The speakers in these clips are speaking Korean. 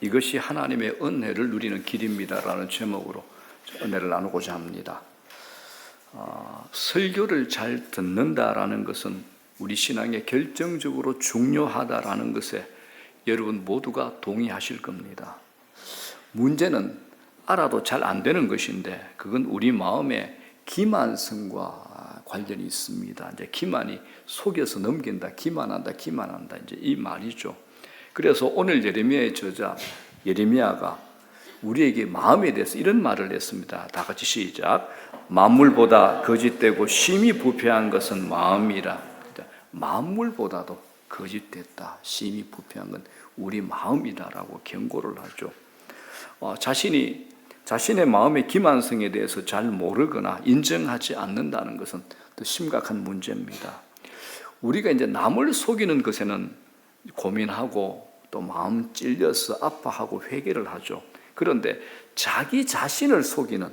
이것이 하나님의 은혜를 누리는 길입니다라는 제목으로 은혜를 나누고자 합니다. 설교를 잘 듣는다라는 것은 우리 신앙에 결정적으로 중요하다라는 것에 여러분 모두가 동의하실 겁니다. 문제는 알아도 잘 안 되는 것인데 그건 우리 마음의 기만성과 관련이 있습니다. 이제 기만이 속여서 넘긴다, 기만한다, 이제 이 말이죠. 그래서 오늘 예레미야의 저자 예레미야가 우리에게 마음에 대해서 이런 말을 했습니다. 다 같이 시작. 만물보다 거짓되고 심히 부패한 것은 마음이라. 만물보다도 거짓됐다, 심히 부패한 건 우리 마음이다라고 경고를 하죠. 자신의 마음의 기만성에 대해서 잘 모르거나 인정하지 않는다는 것은 더 심각한 문제입니다. 우리가 이제 남을 속이는 것에는 고민하고 또 마음 찔려서 아파하고 회개를 하죠. 그런데 자기 자신을 속이는,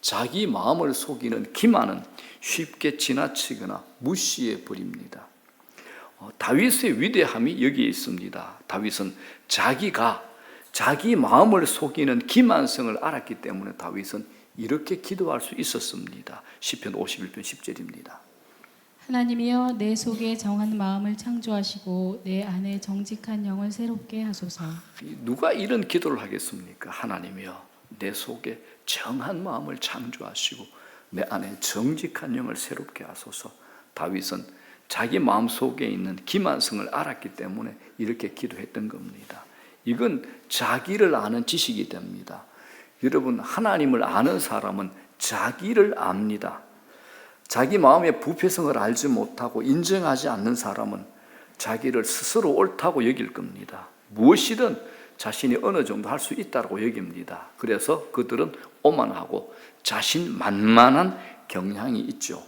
자기 마음을 속이는 기만은 쉽게 지나치거나 무시해 버립니다. 다윗의 위대함이 여기에 있습니다. 다윗은 자기 마음을 속이는 기만성을 알았기 때문에 다윗은 이렇게 기도할 수 있었습니다. 시편 51편 10절입니다. 하나님이여 내 속에 정한 마음을 창조하시고 내 안에 정직한 영을 새롭게 하소서. 누가 이런 기도를 하겠습니까? 하나님이여 내 속에 정한 마음을 창조하시고 내 안에 정직한 영을 새롭게 하소서. 다윗은 자기 마음 속에 있는 기만성을 알았기 때문에 이렇게 기도했던 겁니다. 이건 자기를 아는 지식이 됩니다. 여러분, 하나님을 아는 사람은 자기를 압니다. 자기 마음의 부패성을 알지 못하고 인정하지 않는 사람은 자기를 스스로 옳다고 여길 겁니다. 무엇이든 자신이 어느 정도 할 수 있다고 여깁니다. 그래서 그들은 오만하고 자신만만한 경향이 있죠.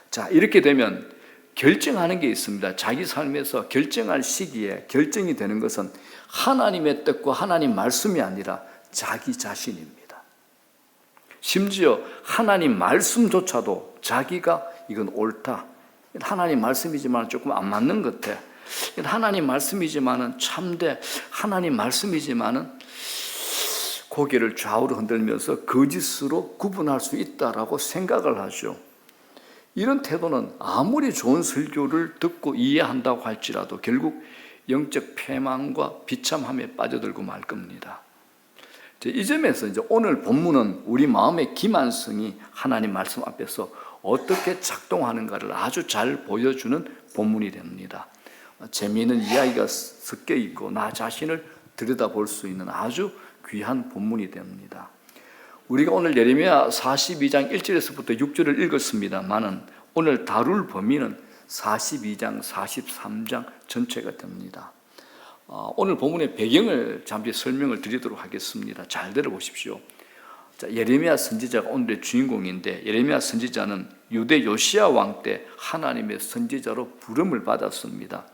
자, 이렇게 되면 결정하는 게 있습니다. 자기 삶에서 결정할 시기에 결정이 되는 것은 하나님의 뜻과 하나님 말씀이 아니라 자기 자신입니다. 심지어 하나님 말씀조차도 자기가 이건 옳다, 하나님 말씀이지만 조금 안 맞는 것 같아, 하나님 말씀이지만은 참돼, 하나님 말씀이지만은 고개를 좌우로 흔들면서 거짓으로 구분할 수 있다라고 생각을 하죠. 이런 태도는 아무리 좋은 설교를 듣고 이해한다고 할지라도 결국 영적 패망과 비참함에 빠져들고 말 겁니다. 이 점에서 이제 오늘 본문은 우리 마음의 기만성이 하나님 말씀 앞에서 어떻게 작동하는가를 아주 잘 보여주는 본문이 됩니다. 재미있는 이야기가 섞여 있고 나 자신을 들여다볼 수 있는 아주 귀한 본문이 됩니다. 우리가 오늘 예레미야 42장 1절에서부터 6절을 읽었습니다만은 오늘 다룰 범위는 42장, 43장 전체가 됩니다. 오늘 본문의 배경을 잠시 설명을 드리도록 하겠습니다. 잘 들어보십시오. 자, 예레미야 선지자가 오늘의 주인공인데 예레미야 선지자는 유대 요시야 왕 때 하나님의 선지자로 부름을 받았습니다.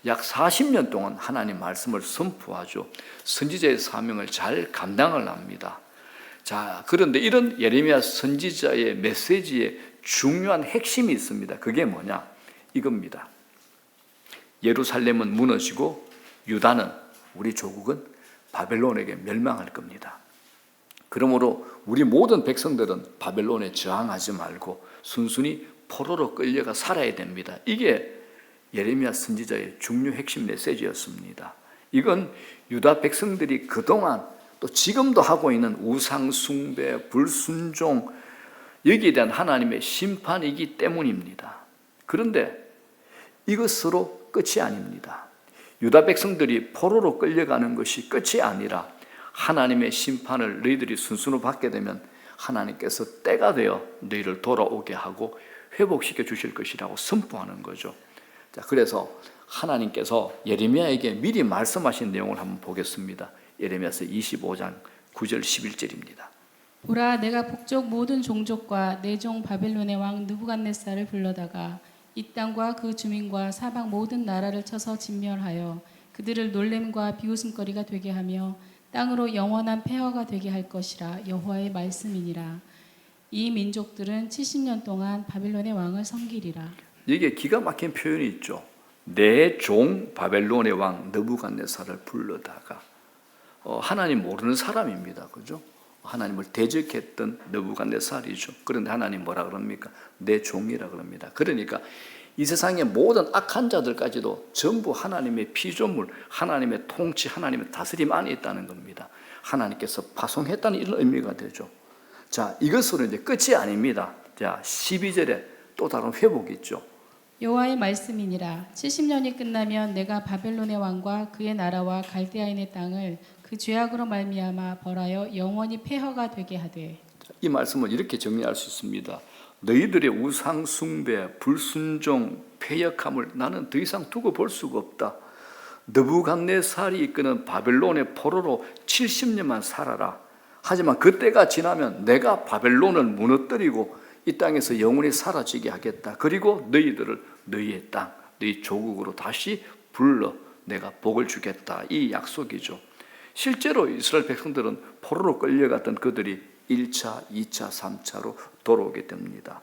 약 40년 동안 하나님 말씀을 선포하죠. 선지자의 사명을 잘 감당을 합니다. 자, 그런데 이런 예레미야 선지자의 메시지에 중요한 핵심이 있습니다. 그게 뭐냐? 이겁니다. 예루살렘은 무너지고 유다는, 우리 조국은 바벨론에게 멸망할 겁니다. 그러므로 우리 모든 백성들은 바벨론에 저항하지 말고 순순히 포로로 끌려가 살아야 됩니다. 이게 예레미야 선지자의 중요 핵심 메시지였습니다. 이건 유다 백성들이 그동안 또 지금도 하고 있는 우상 숭배, 불순종, 여기에 대한 하나님의 심판이기 때문입니다. 그런데 이것으로 끝이 아닙니다. 유다 백성들이 포로로 끌려가는 것이 끝이 아니라 하나님의 심판을 너희들이 순순히 받게 되면 하나님께서 때가 되어 너희를 돌아오게 하고 회복시켜 주실 것이라고 선포하는 거죠. 자, 그래서 하나님께서 예레미야에게 미리 말씀하신 내용을 한번 보겠습니다. 예레미야서 25장 9절 11절입니다. 보라, 내가 북쪽 모든 종족과 내 종 바벨론의 왕 느부갓네살을 불러다가 이 땅과 그 주민과 사방 모든 나라를 쳐서 진멸하여 그들을 놀램과 비웃음거리가 되게 하며 땅으로 영원한 폐허가 되게 할 것이라 여호와의 말씀이니라. 이 민족들은 70년 동안 바벨론의 왕을 섬기리라. 여기에 기가 막힌 표현이 있죠. 내 종 바벨론의 왕 느부갓네살을 불러다가, 하나님 모르는 사람입니다. 그죠? 하나님을 대적했던 느부갓네살이죠. 그런데 하나님 뭐라 그럽니까? 내 종이라 그럽니다. 그러니까 이 세상의 모든 악한 자들까지도 전부 하나님의 피조물, 하나님의 통치, 하나님의 다스림 안에 있다는 겁니다. 하나님께서 파송했다는 이런 의미가 되죠. 자, 이것으로 이제 끝이 아닙니다. 자, 12절에 또 다른 회복이 있죠. 여호와의 말씀이니라. 70년이 끝나면 내가 바벨론의 왕과 그의 나라와 갈대아인의 땅을 그 죄악으로 말미암아 벌하여 영원히 폐허가 되게 하되. 이 말씀을 이렇게 정리할 수 있습니다. 너희들의 우상 숭배, 불순종, 패역함을 나는 더 이상 두고 볼 수가 없다. 느부갓네살이 이끄는 바벨론의 포로로 70년만 살아라. 하지만 그때가 지나면 내가 바벨론을 무너뜨리고 이 땅에서 영원히 사라지게 하겠다. 그리고 너희들을 너희의 땅, 너희 조국으로 다시 불러 내가 복을 주겠다. 이 약속이죠. 실제로 이스라엘 백성들은 포로로 끌려갔던 그들이 1차, 2차, 3차로 돌아오게 됩니다.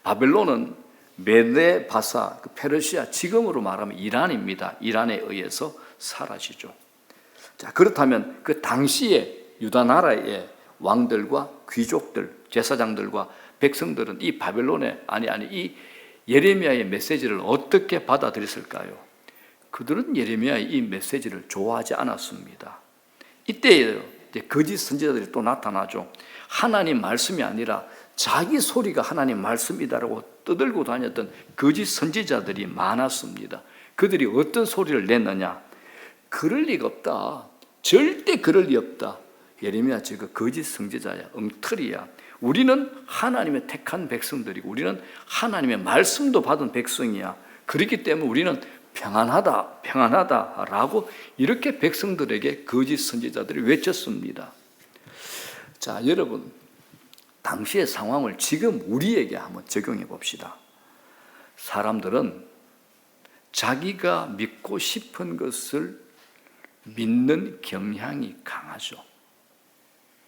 바벨론은 메데 바사, 페르시아, 지금으로 말하면 이란입니다. 이란에 의해서 사라지죠. 자, 그렇다면 그 당시에 유다 나라의 왕들과 귀족들, 제사장들과 백성들은 이 바벨론의 이 예레미야의 메시지를 어떻게 받아들였을까요? 그들은 예레미야의 이 메시지를 좋아하지 않았습니다. 이때 거짓 선지자들이 또 나타나죠. 하나님 말씀이 아니라 자기 소리가 하나님 말씀이다라고 떠들고 다녔던 거짓 선지자들이 많았습니다. 그들이 어떤 소리를 냈느냐? 그럴 리가 없다. 절대 그럴 리 없다. 예레미야 저거 거짓 선지자야, 엉터리야. 우리는 하나님의 택한 백성들이고 우리는 하나님의 말씀도 받은 백성이야. 그렇기 때문에 우리는 평안하다라고 이렇게 백성들에게 거짓 선지자들이 외쳤습니다. 자, 여러분, 당시의 상황을 지금 우리에게 한번 적용해 봅시다. 사람들은 자기가 믿고 싶은 것을 믿는 경향이 강하죠.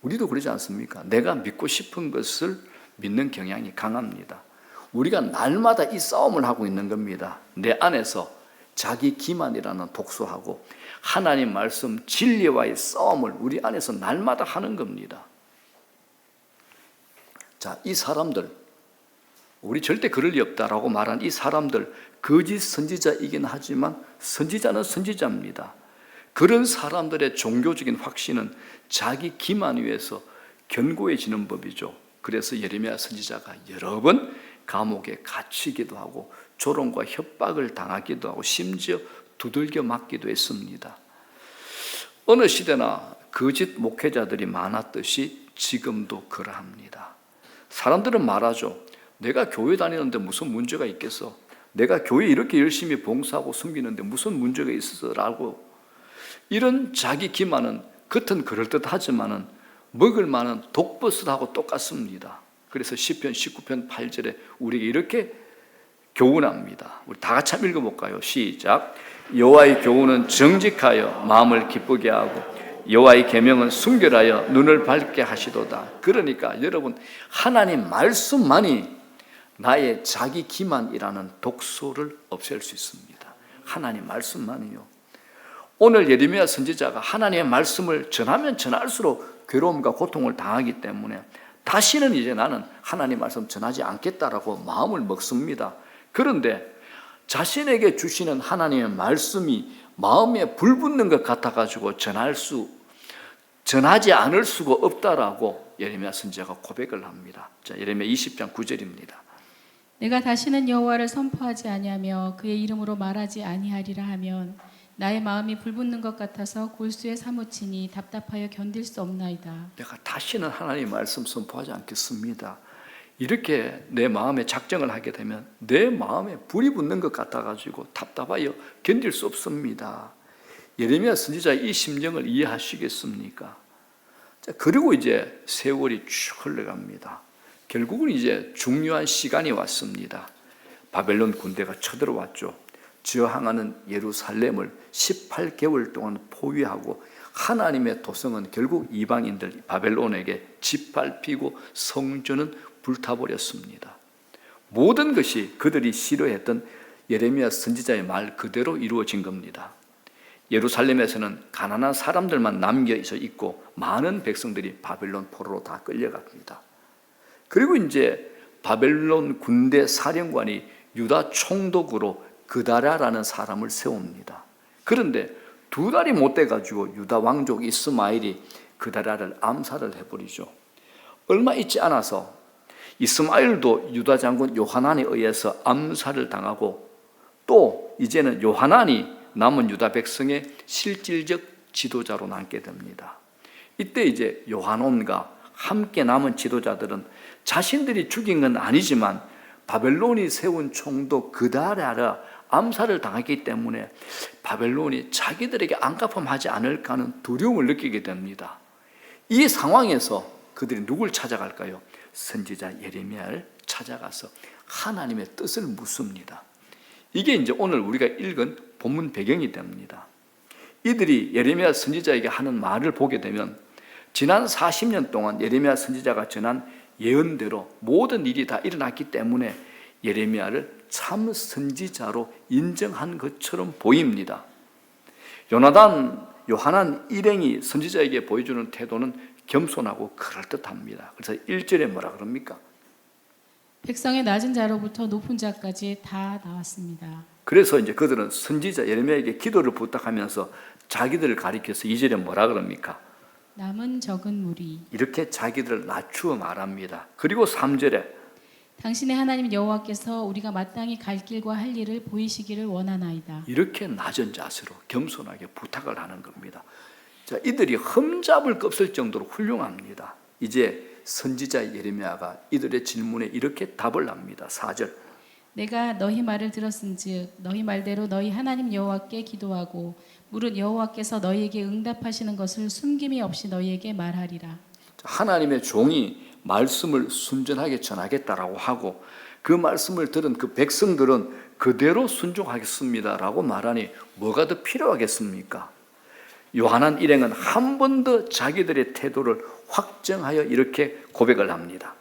우리도 그러지 않습니까? 내가 믿고 싶은 것을 믿는 경향이 강합니다. 우리가 날마다 이 싸움을 하고 있는 겁니다. 내 안에서 자기 기만이라는 독소하고 하나님 말씀 진리와의 싸움을 우리 안에서 날마다 하는 겁니다. 자, 이 사람들, 우리 절대 그럴 리 없다라고 말한 이 사람들, 거짓 선지자이긴 하지만 선지자는 선지자입니다. 그런 사람들의 종교적인 확신은 자기 기만 위에서 견고해지는 법이죠. 그래서 예레미야 선지자가 여러 번 감옥에 갇히기도 하고 조롱과 협박을 당하기도 하고 심지어 두들겨 맞기도 했습니다. 어느 시대나 거짓 목회자들이 많았듯이 지금도 그러합니다. 사람들은 말하죠. 내가 교회 다니는데 무슨 문제가 있겠어? 내가 교회 이렇게 열심히 봉사하고 섬기는데 무슨 문제가 있어서? 라고 이런 자기 기만은 겉은 그럴듯하지만은 먹을 만한 독버섯하고 똑같습니다. 그래서 시편 19편 8절에 우리에게 이렇게 교훈합니다. 우리 다 같이 한번 읽어볼까요? 시작. 여호와의 교훈은 정직하여 마음을 기쁘게 하고 여호와의 계명은 순결하여 눈을 밝게 하시도다. 그러니까 여러분, 하나님 말씀만이 나의 자기 기만이라는 독소를 없앨 수 있습니다. 하나님 말씀만이요. 오늘 예레미야 선지자가 하나님의 말씀을 전하면 전할수록 괴로움과 고통을 당하기 때문에 다시는 이제 나는 하나님 말씀 전하지 않겠다라고 마음을 먹습니다. 그런데 자신에게 주시는 하나님의 말씀이 마음에 불붙는 것 같아가지고 전하지 않을 수가 없다라고 예레미야 선지자가 고백을 합니다. 자, 예레미야 20장 9절입니다. 내가 다시는 여호와를 선포하지 아니하며 그의 이름으로 말하지 아니하리라 하면 나의 마음이 불붙는 것 같아서 골수에 사무치니 답답하여 견딜 수 없나이다. 내가 다시는 하나님의 말씀 선포하지 않겠습니다. 이렇게 내 마음에 작정을 하게 되면 내 마음에 불이 붙는 것 같아가지고 답답하여 견딜 수 없습니다. 예레미야 선지자의 이 심정을 이해하시겠습니까? 자, 그리고 이제 세월이 쭉 흘러갑니다. 결국은 이제 중요한 시간이 왔습니다. 바벨론 군대가 쳐들어왔죠. 저항하는 예루살렘을 18개월 동안 포위하고 하나님의 도성은 결국 이방인들 바벨론에게 짓밟히고 성전은 불타버렸습니다. 모든 것이 그들이 싫어했던 예레미야 선지자의 말 그대로 이루어진 겁니다. 예루살렘에서는 가난한 사람들만 남겨져 있고 많은 백성들이 바벨론 포로로 다 끌려갑니다. 그리고 이제 바벨론 군대 사령관이 유다 총독으로 그다랴라는 사람을 세웁니다. 그런데 2달이 못 돼가지고 유다 왕족 이스마엘이 그다랴를 암살을 해버리죠. 얼마 있지 않아서 이스마엘도 유다 장군 요하난에 의해서 암살을 당하고 또 이제는 요하난이 남은 유다 백성의 실질적 지도자로 남게 됩니다. 이때 이제 요한온과 함께 남은 지도자들은 자신들이 죽인 건 아니지만 바벨론이 세운 총독 그다랴라 암살을 당했기 때문에 바벨론이 자기들에게 안갚음하지 않을까 하는 두려움을 느끼게 됩니다. 이 상황에서 그들이 누굴 찾아갈까요? 선지자 예레미야를 찾아가서 하나님의 뜻을 묻습니다. 이게 이제 오늘 우리가 읽은 본문 배경이 됩니다. 이들이 예레미야 선지자에게 하는 말을 보게 되면 지난 40년 동안 예레미야 선지자가 전한 예언대로 모든 일이 다 일어났기 때문에 예레미야를 참 선지자로 인정한 것처럼 보입니다. 요하난 일행이 선지자에게 보여주는 태도는 겸손하고 그럴듯합니다. 그래서 1절에 뭐라 그럽니까? 백성의 낮은 자로부터 높은 자까지 다 나왔습니다. 그래서 이제 그들은 선지자 예레미야에게 기도를 부탁하면서 자기들을 가리켜서 2절에 뭐라 그럽니까? 남은 적은 무리. 이렇게 자기들을 낮추어 말합니다. 그리고 3절에 당신의 하나님 여호와께서 우리가 마땅히 갈 길과 할 일을 보이시기를 원하나이다. 이렇게 낮은 자세로 겸손하게 부탁을 하는 겁니다. 자, 이들이 흠잡을 것 없을 정도로 훌륭합니다. 이제 선지자 예레미야가 이들의 질문에 이렇게 답을 합니다. 4절. 내가 너희 말을 들었은즉 너희 말대로 너희 하나님 여호와께 기도하고 물은 여호와께서 너희에게 응답하시는 것을 숨김이 없이 너희에게 말하리라. 하나님의 종이 말씀을 순전하게 전하겠다라고 하고 그 말씀을 들은 그 백성들은 그대로 순종하겠습니다라고 말하니 뭐가 더 필요하겠습니까? 요한한 일행은 한 번 더 자기들의 태도를 확정하여 이렇게 고백을 합니다.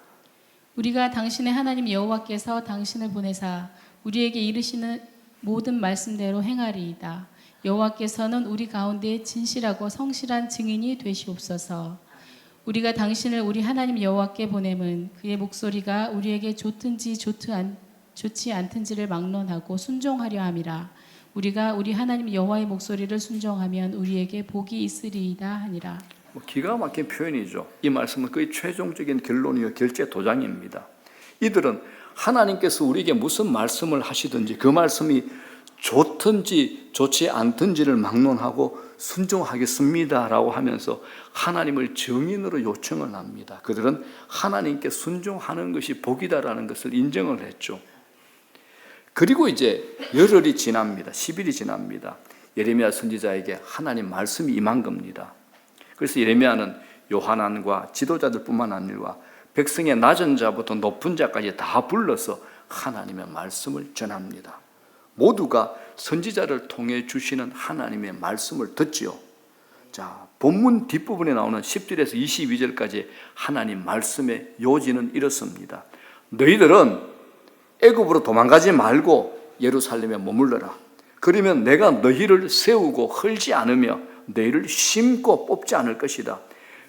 우리가 당신의 하나님 여호와께서 당신을 보내사 우리에게 이르시는 모든 말씀대로 행하리이다. 여호와께서는 우리 가운데 진실하고 성실한 증인이 되시옵소서. 우리가 당신을 우리 하나님 여호와께 보냄은 그의 목소리가 우리에게 좋든지 좋지 않든지를 막론하고 순종하려 함이라. 우리가 우리 하나님 여호와의 목소리를 순종하면 우리에게 복이 있으리이다 하니라. 기가 막힌 표현이죠. 이 말씀은 거의 최종적인 결론이요 결제 도장입니다. 이들은 하나님께서 우리에게 무슨 말씀을 하시든지 그 말씀이 좋든지 좋지 않든지를 막론하고 순종하겠습니다라고 하면서 하나님을 증인으로 요청을 합니다. 그들은 하나님께 순종하는 것이 복이다라는 것을 인정을 했죠. 그리고 이제 열흘이 지납니다. 10일이 지납니다. 예레미야 선지자에게 하나님 말씀이 임한 겁니다. 그래서 예레미야는 요한안과 지도자들뿐만 아니라 백성의 낮은 자부터 높은 자까지 다 불러서 하나님의 말씀을 전합니다. 모두가 선지자를 통해 주시는 하나님의 말씀을 듣지요. 자, 본문 뒷부분에 나오는 10절에서 22절까지 하나님 말씀의 요지는 이렇습니다. 너희들은 애굽으로 도망가지 말고 예루살렘에 머물러라. 그러면 내가 너희를 세우고 헐지 않으며 너희를 심고 뽑지 않을 것이다.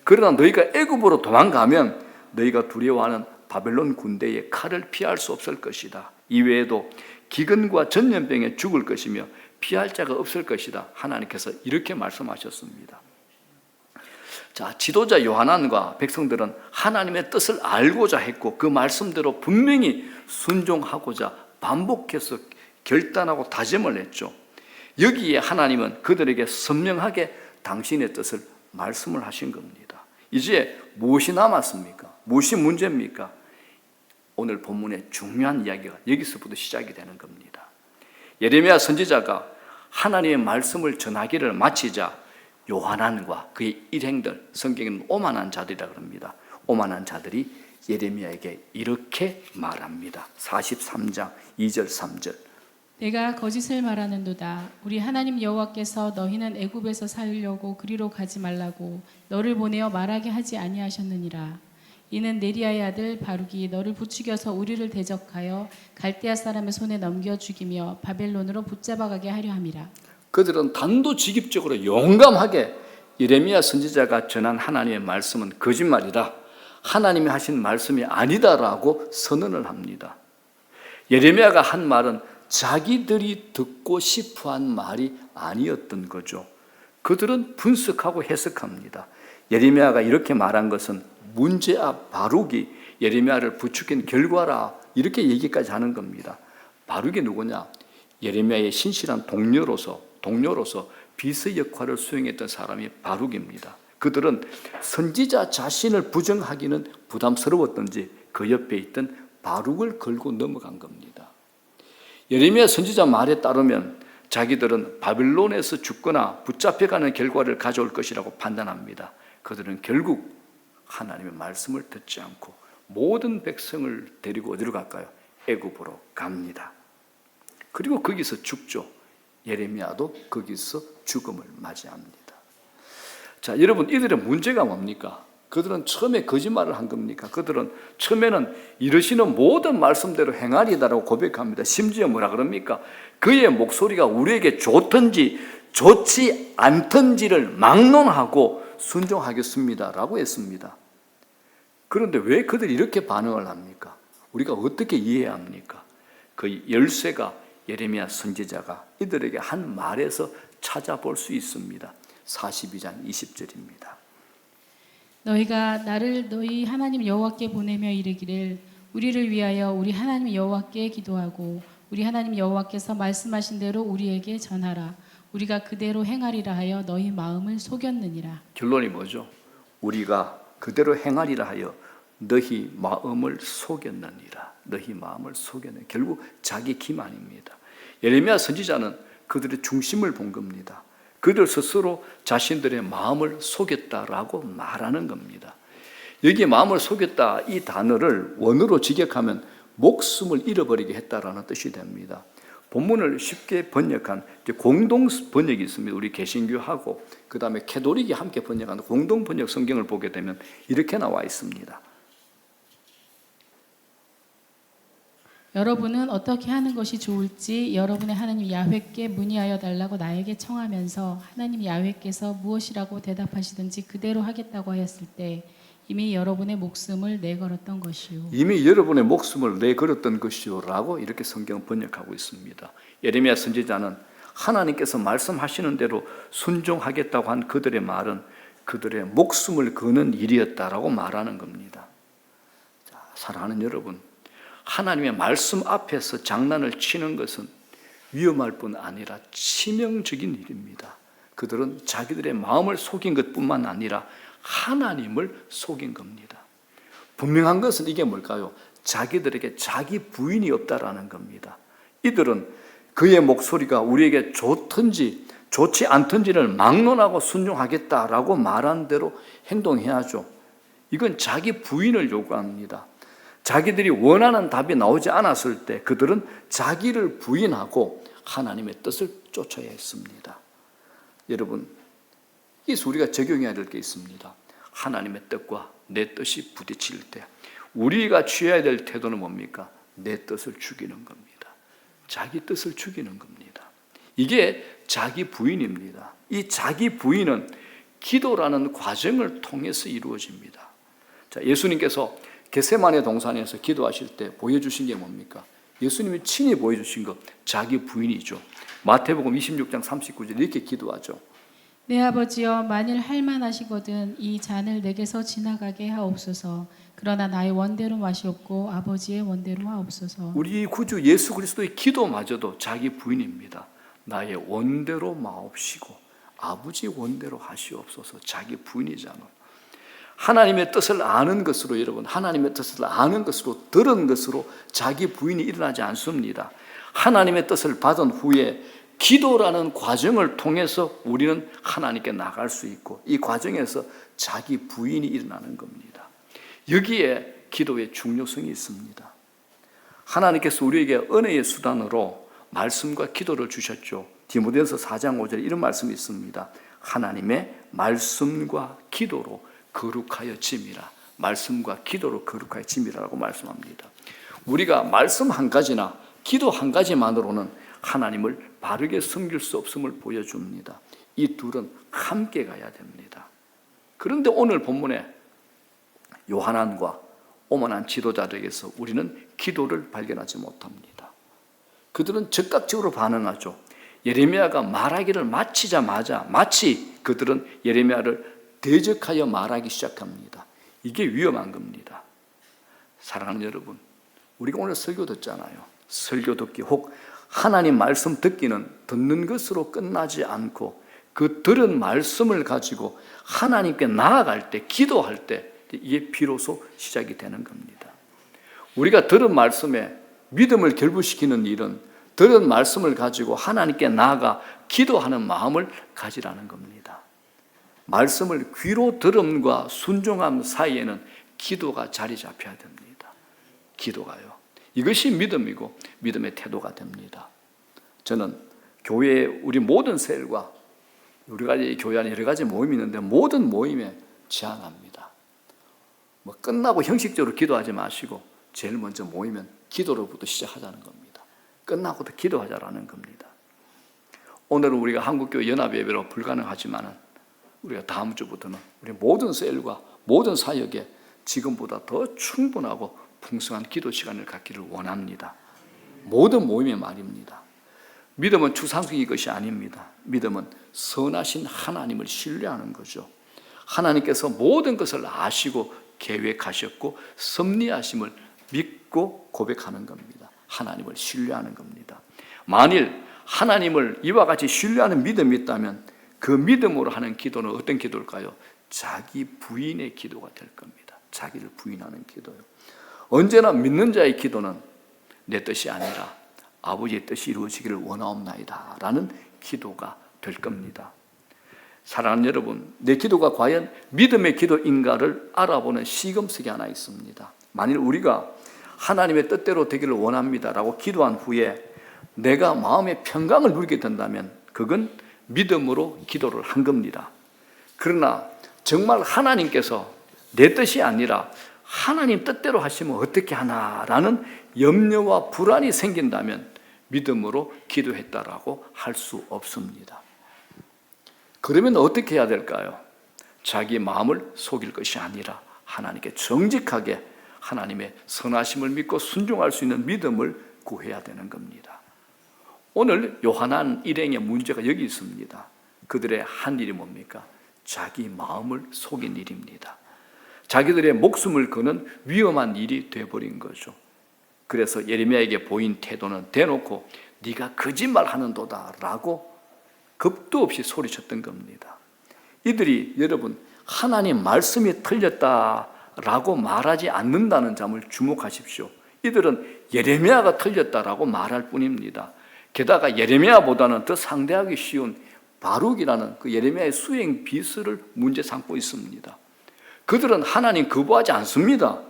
그러나 너희가 애굽으로 도망가면 너희가 두려워하는 바벨론 군대의 칼을 피할 수 없을 것이다. 이외에도 기근과 전염병에 죽을 것이며 피할 자가 없을 것이다. 하나님께서 이렇게 말씀하셨습니다. 자, 지도자 요한안과 백성들은 하나님의 뜻을 알고자 했고 그 말씀대로 분명히 순종하고자 반복해서 결단하고 다짐을 했죠. 여기에 하나님은 그들에게 선명하게 당신의 뜻을 말씀을 하신 겁니다. 이제 무엇이 남았습니까? 무엇이 문제입니까? 오늘 본문의 중요한 이야기가 여기서부터 시작이 되는 겁니다. 예레미야 선지자가 하나님의 말씀을 전하기를 마치자 요한안과 그의 일행들, 성경에는 오만한 자들이라고 합니다. 오만한 자들이 예레미야에게 이렇게 말합니다. 43장 2절 3절. 내가 거짓을 말하는도다. 우리 하나님 여호와께서 너희는 애굽에서 살려고 그리로 가지 말라고 너를 보내어 말하게 하지 아니하셨느니라. 이는 네리야의 아들 바룩이 너를 부추겨서 우리를 대적하여 갈대아 사람의 손에 넘겨 죽이며 바벨론으로 붙잡아가게 하려 함이라. 그들은 단도직입적으로 용감하게 예레미야 선지자가 전한 하나님의 말씀은 거짓말이다, 하나님이 하신 말씀이 아니다라고 선언을 합니다. 예레미야가 한 말은 자기들이 듣고 싶어한 말이 아니었던 거죠. 그들은 분석하고 해석합니다. 예레미야가 이렇게 말한 것은 문제아 바룩이 예레미야를 부추긴 결과라, 이렇게 얘기까지 하는 겁니다. 바룩이 누구냐? 예레미야의 신실한 동료로서 비서 역할을 수행했던 사람이 바룩입니다. 그들은 선지자 자신을 부정하기는 부담스러웠던지 그 옆에 있던 바룩을 걸고 넘어간 겁니다. 예레미야 선지자 말에 따르면 자기들은 바빌론에서 죽거나 붙잡혀가는 결과를 가져올 것이라고 판단합니다. 그들은 결국 하나님의 말씀을 듣지 않고 모든 백성을 데리고 어디로 갈까요? 애굽으로 갑니다. 그리고 거기서 죽죠. 예레미야도 거기서 죽음을 맞이합니다. 자, 여러분, 이들의 문제가 뭡니까? 그들은 처음에 거짓말을 한 겁니까? 그들은 처음에는 이르시는 모든 말씀대로 행하리다라고 고백합니다. 심지어 뭐라 그럽니까? 그의 목소리가 우리에게 좋든지 좋지 않든지를 막론하고 순종하겠습니다라고 했습니다. 그런데 왜 그들이 이렇게 반응을 합니까? 우리가 어떻게 이해해야 합니까? 그 열쇠가 예레미야 선지자가 이들에게 한 말에서 찾아볼 수 있습니다. 42장 20절입니다. 너희가 나를 너희 하나님 여호와께 보내며 이르기를 우리를 위하여 우리 하나님 여호와께 기도하고 우리 하나님 여호와께서 말씀하신 대로 우리에게 전하라. 우리가 그대로 행하리라 하여 너희 마음을 속였느니라. 결론이 뭐죠? 우리가 그대로 행하리라 하여 너희 마음을 속였느니라. 너희 마음을 속였느니라. 결국 자기 기만입니다. 예레미야 선지자는 그들의 중심을 본 겁니다. 그들 스스로 자신들의 마음을 속였다라고 말하는 겁니다. 여기에 마음을 속였다, 이 단어를 원어로 직역하면 목숨을 잃어버리게 했다라는 뜻이 됩니다. 본문을 쉽게 번역한 공동 번역이 있습니다. 우리 개신교하고 그 다음에 캐톨릭이 함께 번역한 공동 번역 성경을 보게 되면 이렇게 나와 있습니다. 여러분은 어떻게 하는 것이 좋을지 여러분의 하나님 야훼께 문의하여 달라고 나에게 청하면서 하나님 야훼께서 무엇이라고 대답하시든지 그대로 하겠다고 하였을 때 이미 여러분의 목숨을 내걸었던 것이요. 이미 여러분의 목숨을 내걸었던 것이요라고 이렇게 성경은 번역하고 있습니다. 예레미야 선지자는 하나님께서 말씀하시는 대로 순종하겠다고 한 그들의 말은 그들의 목숨을 거는 일이었다라고 말하는 겁니다. 자, 사랑하는 여러분, 하나님의 말씀 앞에서 장난을 치는 것은 위험할 뿐 아니라 치명적인 일입니다. 그들은 자기들의 마음을 속인 것뿐만 아니라 하나님을 속인 겁니다. 분명한 것은 이게 뭘까요? 자기들에게 자기 부인이 없다라는 겁니다. 이들은 그의 목소리가 우리에게 좋든지 좋지 않든지를 막론하고 순종하겠다라고 말한 대로 행동해야죠. 이건 자기 부인을 요구합니다. 자기들이 원하는 답이 나오지 않았을 때 그들은 자기를 부인하고 하나님의 뜻을 쫓아야 했습니다. 여러분, 여기서 우리가 적용해야 될 게 있습니다. 하나님의 뜻과 내 뜻이 부딪힐 때 우리가 취해야 될 태도는 뭡니까? 내 뜻을 죽이는 겁니다. 자기 뜻을 죽이는 겁니다. 이게 자기 부인입니다. 이 자기 부인은 기도라는 과정을 통해서 이루어집니다. 자, 예수님께서 겟세마네 동산에서 기도하실 때 보여주신 게 뭡니까? 예수님이 친히 보여주신 것, 자기 부인이죠. 마태복음 26장 39절 이렇게 기도하죠. 내 아버지여, 만일 할만하시거든 이 잔을 내게서 지나가게 하옵소서. 그러나 나의 원대로 마시옵고 아버지의 원대로 하옵소서. 우리 구주 예수 그리스도의 기도마저도 자기 부인입니다. 나의 원대로 마옵시고 아버지 원대로 하시옵소서. 자기 부인이잖아요. 하나님의 뜻을 아는 것으로, 여러분, 하나님의 뜻을 아는 것으로, 들은 것으로 자기 부인이 일어나지 않습니다. 하나님의 뜻을 받은 후에 기도라는 과정을 통해서 우리는 하나님께 나갈 수 있고 이 과정에서 자기 부인이 일어나는 겁니다. 여기에 기도의 중요성이 있습니다. 하나님께서 우리에게 은혜의 수단으로 말씀과 기도를 주셨죠. 디모데전서 4장 5절에 이런 말씀이 있습니다. 하나님의 말씀과 기도로 거룩하여 짐이라. 말씀과 기도로 거룩하여 짐이라고 말씀합니다. 우리가 말씀 한 가지나 기도 한 가지만으로는 하나님을 바르게 섬길 수 없음을 보여줍니다. 이 둘은 함께 가야 됩니다. 그런데 오늘 본문에 요한안과 오만한 지도자들에게서 우리는 기도를 발견하지 못합니다. 그들은 즉각적으로 반응하죠. 예레미야가 말하기를 마치자마자 마치 그들은 예레미야를 대적하여 말하기 시작합니다. 이게 위험한 겁니다. 사랑하는 여러분, 우리가 오늘 설교 듣잖아요. 설교 듣기 혹 하나님 말씀 듣기는 듣는 것으로 끝나지 않고 그 들은 말씀을 가지고 하나님께 나아갈 때, 기도할 때 이게 비로소 시작이 되는 겁니다. 우리가 들은 말씀에 믿음을 결부시키는 일은 들은 말씀을 가지고 하나님께 나아가 기도하는 마음을 가지라는 겁니다. 말씀을 귀로 들음과 순종함 사이에는 기도가 자리 잡혀야 됩니다. 기도가요. 이것이 믿음이고 믿음의 태도가 됩니다. 저는 교회에 우리 모든 셀과 여러 가지 교회 안에 여러 가지 모임이 있는데 모든 모임에 제안합니다. 끝나고 형식적으로 기도하지 마시고 제일 먼저 모이면 기도로부터 시작하자는 겁니다. 끝나고도 기도하자라는 겁니다. 오늘은 우리가 한국교회 연합예배로 불가능하지만 우리가 다음 주부터는 우리 모든 셀과 모든 사역에 지금보다 더 충분하고 풍성한 기도 시간을 갖기를 원합니다. 모든 모임의 말입니다. 믿음은 추상적인 것이 아닙니다. 믿음은 선하신 하나님을 신뢰하는 거죠. 하나님께서 모든 것을 아시고 계획하셨고 섭리하심을 믿고 고백하는 겁니다. 하나님을 신뢰하는 겁니다. 만일 하나님을 이와 같이 신뢰하는 믿음이 있다면 그 믿음으로 하는 기도는 어떤 기도일까요? 자기 부인의 기도가 될 겁니다. 자기를 부인하는 기도요. 언제나 믿는 자의 기도는 내 뜻이 아니라 아버지의 뜻이 이루어지기를 원하옵나이다 라는 기도가 될 겁니다. 사랑하는 여러분, 내 기도가 과연 믿음의 기도인가를 알아보는 시금석이 하나 있습니다. 만일 우리가 하나님의 뜻대로 되기를 원합니다라고 기도한 후에 내가 마음의 평강을 누리게 된다면 그건 믿음으로 기도를 한 겁니다. 그러나 정말 하나님께서 내 뜻이 아니라 하나님 뜻대로 하시면 어떻게 하나라는 염려와 불안이 생긴다면 믿음으로 기도했다라고 할 수 없습니다. 그러면 어떻게 해야 될까요? 자기 마음을 속일 것이 아니라 하나님께 정직하게 하나님의 선하심을 믿고 순종할 수 있는 믿음을 구해야 되는 겁니다. 오늘 요한안 일행의 문제가 여기 있습니다. 그들의 한 일이 뭡니까? 자기 마음을 속인 일입니다. 자기들의 목숨을 거는 위험한 일이 되어버린 거죠. 그래서 예레미야에게 보인 태도는 대놓고 네가 거짓말하는도다 라고 겁도 없이 소리쳤던 겁니다. 이들이 여러분 하나님 말씀이 틀렸다라고 말하지 않는다는 점을 주목하십시오. 이들은 예레미야가 틀렸다라고 말할 뿐입니다. 게다가 예레미야보다는 더 상대하기 쉬운 바룩이라는 그 예레미야의 수행 비서를 문제 삼고 있습니다. 그들은 하나님 거부하지 않습니다.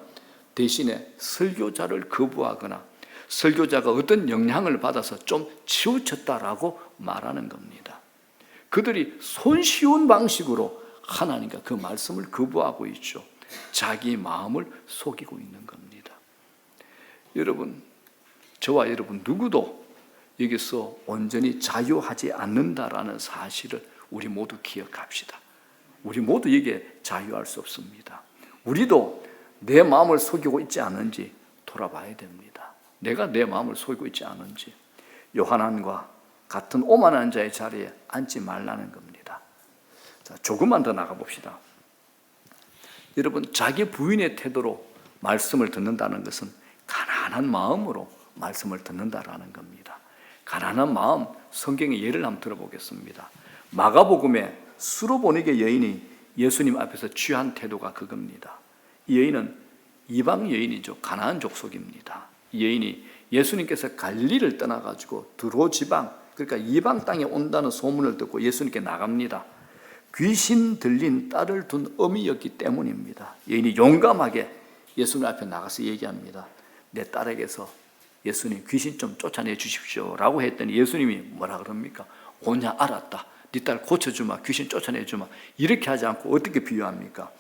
대신에 설교자를 거부하거나 설교자가 어떤 영향을 받아서 좀 치우쳤다라고 말하는 겁니다. 그들이 손쉬운 방식으로 하나님과 그 말씀을 거부하고 있죠. 자기 마음을 속이고 있는 겁니다. 여러분, 저와 여러분 누구도 여기서 온전히 자유하지 않는다라는 사실을 우리 모두 기억합시다. 우리 모두 여기에 자유할 수 없습니다. 우리도 내 마음을 속이고 있지 않은지 돌아봐야 됩니다. 내가 내 마음을 속이고 있지 않은지. 요한안과 같은 오만한 자의 자리에 앉지 말라는 겁니다. 자, 조금만 더 나가봅시다. 여러분, 자기 부인의 태도로 말씀을 듣는다는 것은 가난한 마음으로 말씀을 듣는다라는 겁니다. 가난한 마음, 성경의 예를 한번 들어보겠습니다. 마가복음에 수로보니게 여인이 예수님 앞에서 취한 태도가 그겁니다. 이 여인은 이방 여인이죠. 가나안 족속입니다. 이 여인이 예수님께서 갈릴리를 떠나가지고 두로 지방, 그러니까 이방 땅에 온다는 소문을 듣고 예수님께 나갑니다. 귀신 들린 딸을 둔 어미였기 때문입니다. 여인이 용감하게 예수님 앞에 나가서 얘기합니다. 내 딸에게서 예수님 귀신 좀 쫓아내 주십시오 라고 했더니 예수님이 뭐라 그럽니까? 오냐 알았다. 네 딸 고쳐주마. 귀신 쫓아내주마. 이렇게 하지 않고 어떻게 비유합니까?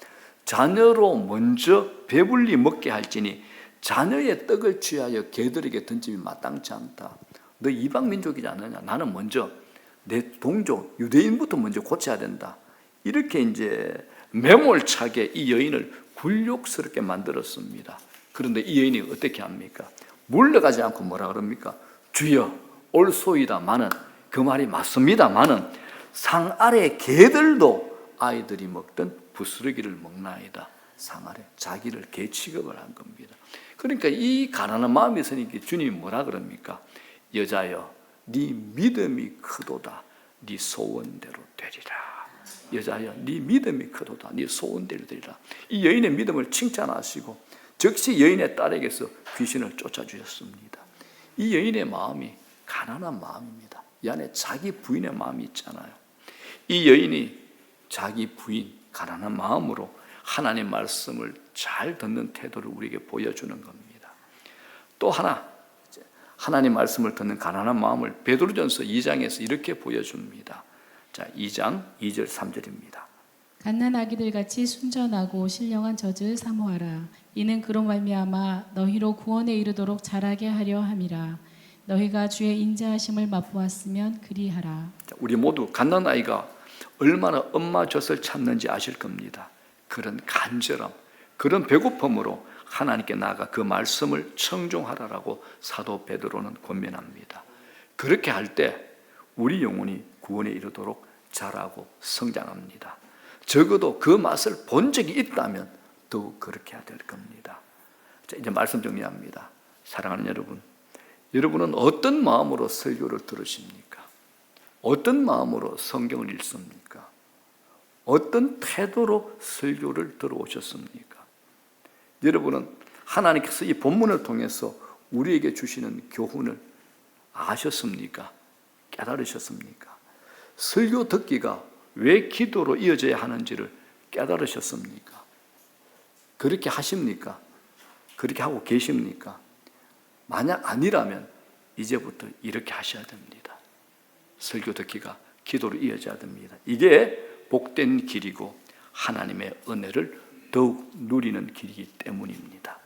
자녀로 먼저 배불리 먹게 할지니 자녀의 떡을 취하여 개들에게 던짐이 마땅치 않다. 너 이방 민족이지 않느냐? 나는 먼저 내 동족 유대인부터 먼저 고쳐야 된다. 이렇게 이제 매몰차게 이 여인을 굴욕스럽게 만들었습니다. 그런데 이 여인이 어떻게 합니까? 물러가지 않고 뭐라 그럽니까? 주여 올소이다마는, 그 말이 맞습니다마는 상 아래 개들도 아이들이 먹던 부스러기를 먹나이다. 상 아래 자기를 개 취급을 한 겁니다. 그러니까 이 가난한 마음이 있으니까 주님이 뭐라 그럽니까? 여자여 네 믿음이 크도다. 네 소원대로 되리라. 여자여 네 믿음이 크도다. 네 소원대로 되리라. 이 여인의 믿음을 칭찬하시고 즉시 여인의 딸에게서 귀신을 쫓아주셨습니다. 이 여인의 마음이 가난한 마음입니다. 이 안에 자기 부인의 마음이 있잖아요. 이 여인이 자기 부인 가난한 마음으로 하나님의 말씀을 잘 듣는 태도를 우리에게 보여주는 겁니다. 또 하나, 하나님 말씀을 듣는 가난한 마음을 베드로전서 2장에서 이렇게 보여줍니다. 자, 2장 2절 3절입니다. 갓난 아기들 같이 순전하고 신령한 젖을 사모하라. 이는 그로 말미암아 너희로 구원에 이르도록 자라게 하려 함이라. 너희가 주의 인자하심을 맛보았으면 그리하라. 우리 모두 갓난아이가 얼마나 엄마 젖을 참는지 아실 겁니다. 그런 간절함, 그런 배고픔으로 하나님께 나아가 그 말씀을 청종하라라고 사도 베드로는 권면합니다. 그렇게 할 때 우리 영혼이 구원에 이르도록 자라고 성장합니다. 적어도 그 맛을 본 적이 있다면 더욱 그렇게 해야 될 겁니다. 자, 이제 말씀 정리합니다. 사랑하는 여러분, 여러분은 어떤 마음으로 설교를 들으십니까? 어떤 마음으로 성경을 읽습니까? 어떤 태도로 설교를 들어오셨습니까? 여러분은 하나님께서 이 본문을 통해서 우리에게 주시는 교훈을 아셨습니까? 깨달으셨습니까? 설교 듣기가 왜 기도로 이어져야 하는지를 깨달으셨습니까? 그렇게 하십니까? 그렇게 하고 계십니까? 만약 아니라면 이제부터 이렇게 하셔야 됩니다. 설교 듣기가 기도로 이어져야 됩니다. 이게 복된 길이고 하나님의 은혜를 더욱 누리는 길이기 때문입니다.